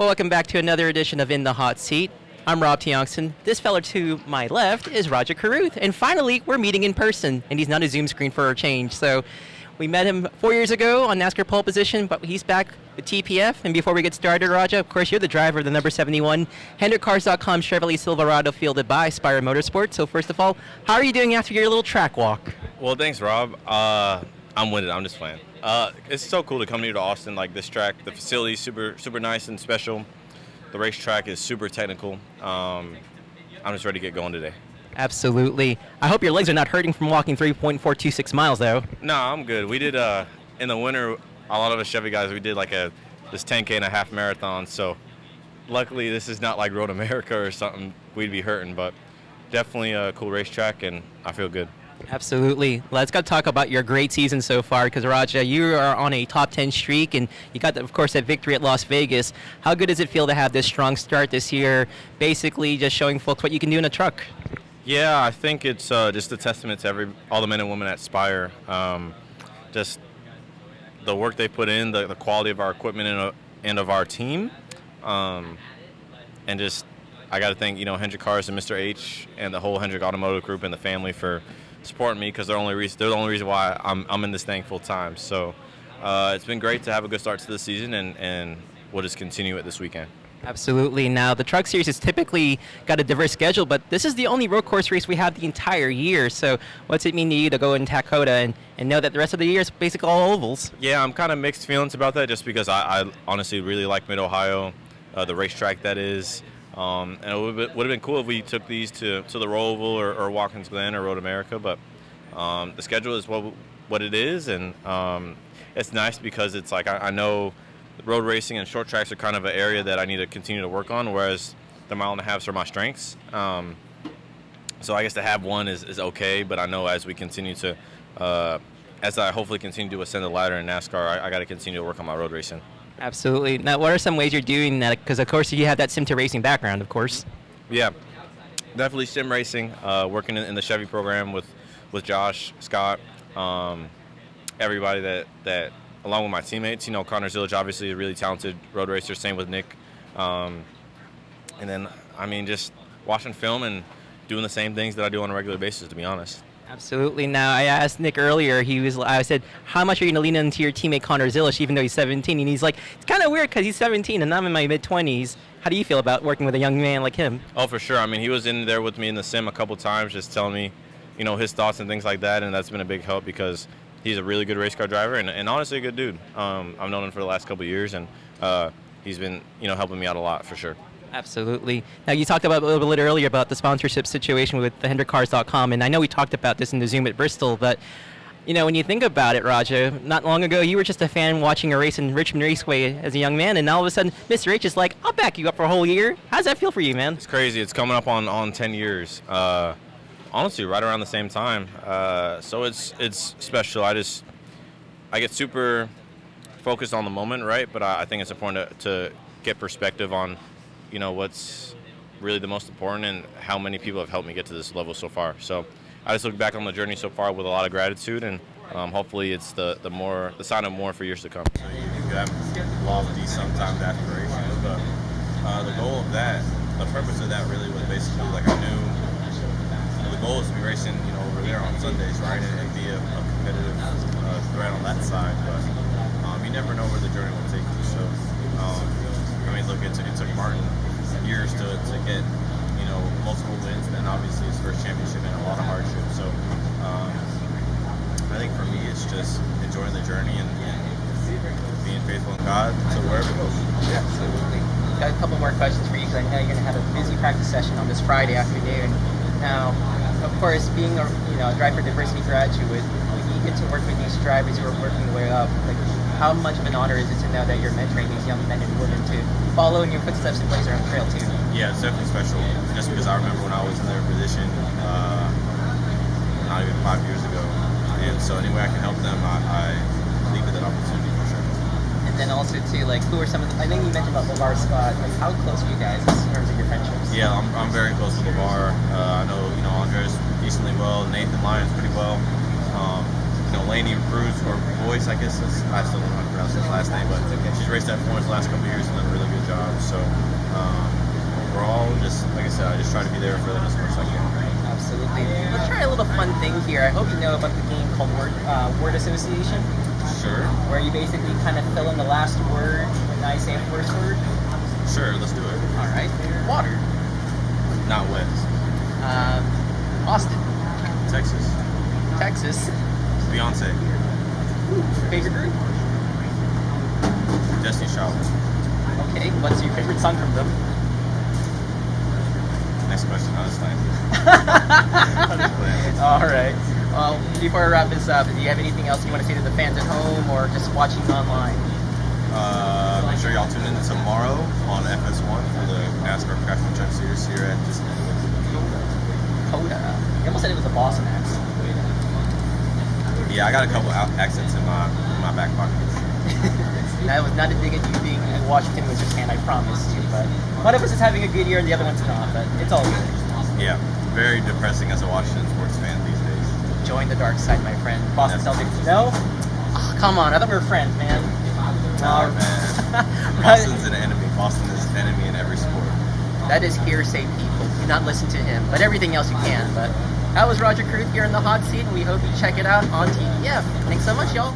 Well, welcome back to another edition of In the Hot Seat. I'm Rob Tiongson. This fella to my left is Rajah Caruth. And finally, we're meeting in person. And he's not a Zoom screen for a change. So we met him 4 years ago on NASCAR pole position, but he's back with TPF. And before we get started, Rajah, of course, you're the driver of the number 71 HendrickCars.com Chevrolet Silverado fielded by Spire Motorsports. So first of all, how are you doing after your little track walk? Well, thanks, Rob. I'm winded. I'm just playing. It's so cool to come here to Austin. Like this track, the facility is super nice and special. The racetrack is super technical. I'm just ready to get going today. Absolutely. I hope your legs are not hurting from walking 3.426 miles, though. No, I'm good. We did in the winter. A lot of us Chevy guys, we did like this 10K and a half marathon. So luckily, this is not like Road America or something we'd be hurting, but definitely a cool racetrack, and I feel good. Absolutely. Let's go talk about your great season so far, because Rajah, you are on a top 10 streak, and you got, of course, that victory at Las Vegas. How good does it feel to have this strong start this year, basically just showing folks what you can do in a truck? Yeah, I think it's just a testament to all the men and women at Spire. Just the work they put in, the quality of our equipment and of our team, and just I got to thank Hendrick Cars and Mr. H and the whole Hendrick Automotive Group and the family for supporting me, because they're the only reason why I'm in this thing full time. So it's been great to have a good start to the season, and we'll just continue it this weekend. Absolutely. Now, the Truck Series has typically got a diverse schedule, but this is the only road course race we have the entire year. So what's it mean to you to go in Dakota and know that the rest of the year is basically all ovals? Yeah, I'm kind of mixed feelings about that, just because I honestly really like Mid-Ohio, the racetrack that is. And it would have been cool if we took these to the Roval or Watkins Glen or Road America, but the schedule is what it is, and it's nice because it's like I know road racing and short tracks are kind of an area that I need to continue to work on, whereas the mile and a halves are my strengths. So I guess to have one is okay, but I know as we continue to, as I hopefully continue to ascend the ladder in NASCAR, I got to continue to work on my road racing. Absolutely. Now, what are some ways you're doing that? Because, of course, you have that sim to racing background, of course. Yeah, definitely sim racing, working in the Chevy program with Josh, Scott, everybody that along with my teammates. Connor Zilisch, obviously a really talented road racer, same with Nick. And then, just watching film and doing the same things that I do on a regular basis, to be honest. Absolutely. Now, I asked Nick earlier, I said, how much are you going to lean into your teammate Connor Zilisch, even though he's 17? And he's like, it's kind of weird because he's 17 and I'm in my mid-20s. How do you feel about working with a young man like him? Oh, for sure. He was in there with me in the sim a couple times, just telling me, his thoughts and things like that, and that's been a big help because he's a really good race car driver and honestly a good dude. I've known him for the last couple of years, and he's been, helping me out a lot for sure. Absolutely. Now, you talked about a little bit earlier about the sponsorship situation with the HendrickCars.com, and I know we talked about this in the Zoom at Bristol, but, when you think about it, Rajah, not long ago, you were just a fan watching a race in Richmond Raceway as a young man, and all of a sudden, Mr. H is like, I'll back you up for a whole year. How does that feel for you, man? It's crazy. It's coming up on 10 years. Honestly, right around the same time. So it's special. I get super focused on the moment, right? But I think it's important to get perspective on what's really the most important and how many people have helped me get to this level so far. So I just look back on the journey so far with a lot of gratitude, and hopefully it's the sign of more for years to come. So you have lofty sometimes aspirations, but the goal of that, the purpose of that really was basically like I knew the goal is to be racing over there on Sundays, right, and be a competitive threat on that side, but you never know where the journey will take you. So look, it took Martin years to get, multiple wins, and then obviously his first championship and a lot of hardship. So I think for me, it's just enjoying the journey and being faithful in God to wherever it goes. Yeah, absolutely. Got a couple more questions for you, because I know you're going to have a busy practice session on this Friday afternoon. Now, of course, being a driver diversity graduate, when you get to work with these drivers who are working their way up, like, how much of an honor is it to know that you're mentoring these young men and women to follow in your footsteps and blaze their own trail too? Yeah, it's definitely special. Just because I remember when I was in their position, not even 5 years ago, and so any way I can help them, I leave it that opportunity for sure. And then also too, like, who are some of the? I think you mentioned about LeVar Scott. Like, how close are you guys in terms of your friendships? Yeah, I'm very close to LeVar. I know Andres decently well. Nathan Lyons pretty well. Laney Cruz, or Boyce, I guess I still don't know how to pronounce his last name, but she's raced that for us the last couple of years and done a really good job. So overall, just like I said, I just try to be there for them as much as I can. Absolutely. Let's try a little fun thing here. I hope you know about the game called word association, Sure. where you basically kind of fill in the last word when I say a first word. Sure, let's do it. All right. Water. Not wet. Austin. Texas. Texas. Beyonce. Favorite group? Destiny Child. Okay. What's your favorite song from them? Next question, how does time? All right. Before I wrap this up, do you have anything else you want to say to the fans at home or just watching online? Make sure y'all tune in tomorrow on FS1 for the NASCAR Cup Series here at Coda. You almost said it was a Boston accent. Yeah, I got a couple accents in my back pocket. That was not a dig at you being a Washington Wizards fan, I promise you. But one of us is having a good year and the other one's not, but it's all good. Yeah, very depressing as a Washington sports fan these days. Join the dark side, my friend. Boston Celtics. No? Oh, come on, I thought we were friends, man. Oh, man. Boston's an enemy. Boston is an enemy in every sport. That is hearsay, people. Do not listen to him. But everything else you can. But that was Rajah Caruth here in the hot seat, and we hope you check it out on TDF. Thanks so much, y'all.